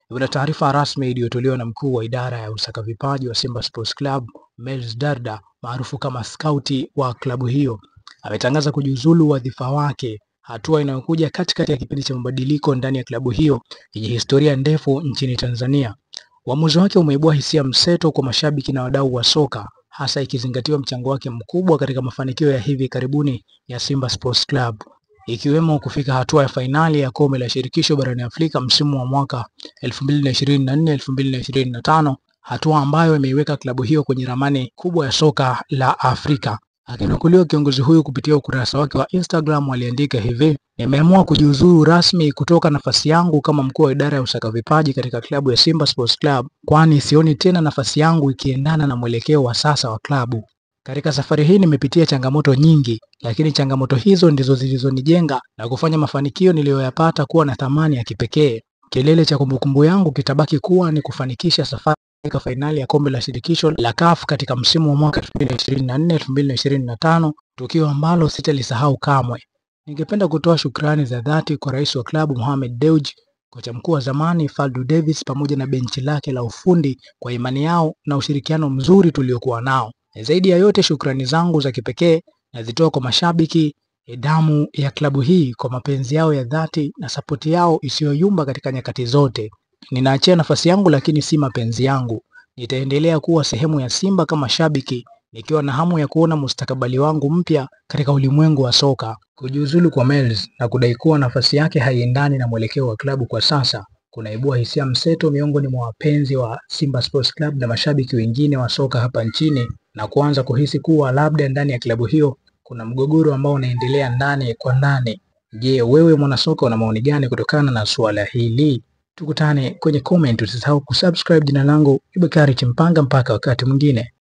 Kuna taarifa rasmi iliyotolewa na mkuu wa idara ya usaka vipaji wa Simba Sports Club, Mels Darda, maarufu kama skauti wa klabu hiyo, ametangaza kujiuzulu wadhifa wake, hatua inayokuja katikati ya kipindi cha mabadiliko ndani ya klabu hiyo yenye historia ndefu nchini Tanzania. Uamuzi wake umeibua hisia mseto kwa mashabiki na wadau wa soka, hasa ikizingatiwa mchango wake mkubwa katika mafanikio ya hivi karibuni ya Simba Sports Club, ikiwemo kufika hatua ya fainali ya kombe la shirikisho barani Afrika msimu wa mwaka 2024-2025, hatua ambayo imeiweka klabu hiyo kwenye ramani kubwa ya soka la Afrika. Akinukuliwa, kiongozi huyu kupitia ukurasa wake wa Instagram aliandika hivi: "Nimeamua kujiuzuru rasmi kutoka nafasi yangu kama mkuu wa idara ya usaka vipaji katika klabu ya Simba Sports Club, kwani sioni tena nafasi yangu ikiendana na mwelekeo wa sasa wa klabu. Katika safari hii nimepitia changamoto nyingi, lakini changamoto hizo ndizo zilizonijenga na kufanya mafanikio niliyoyapata kuwa na thamani ya kipekee. Kilele cha kumbukumbu yangu kitabaki kuwa ni kufanikisha safari katika fainali ya kombe la shirikisho la CAF katika msimu wa mwaka 2024-2025, tukio ambalo sitalisahau kamwe. Ningependa kutoa shukrani za dhati kwa rais wa klabu Mohamed Dewji, kocha mkuu wa zamani Faldu Davis pamoja na benchi lake la ufundi kwa imani yao na ushirikiano mzuri tuliokuwa nao. Zaidi ya yote, shukrani zangu za kipekee nazitoa kwa mashabiki, damu ya klabu hii, kwa mapenzi yao ya dhati na sapoti yao isiyoyumba katika nyakati zote. Ninaachia nafasi yangu lakini si mapenzi yangu. Nitaendelea kuwa sehemu ya Simba kama shabiki, nikiwa na hamu ya kuona mustakabali wangu mpya katika ulimwengu wa soka." Kujiuzulu kwa Mels na kudai kuwa nafasi yake haiendani na mwelekeo wa klabu kwa sasa kunaibua hisia mseto miongoni mwa wapenzi wa Simba Sports Club na mashabiki wengine wa soka hapa nchini, na kuanza kuhisi kuwa labda ndani ya klabu hiyo kuna mgogoro ambao unaendelea ndani kwa ndani. Je, wewe mwanasoka una maoni gani kutokana na suala hili? Tukutane kwenye comment, usisahau kusubscribe. Jina langu ni Bakari Chimpanga, mpaka wakati mwingine.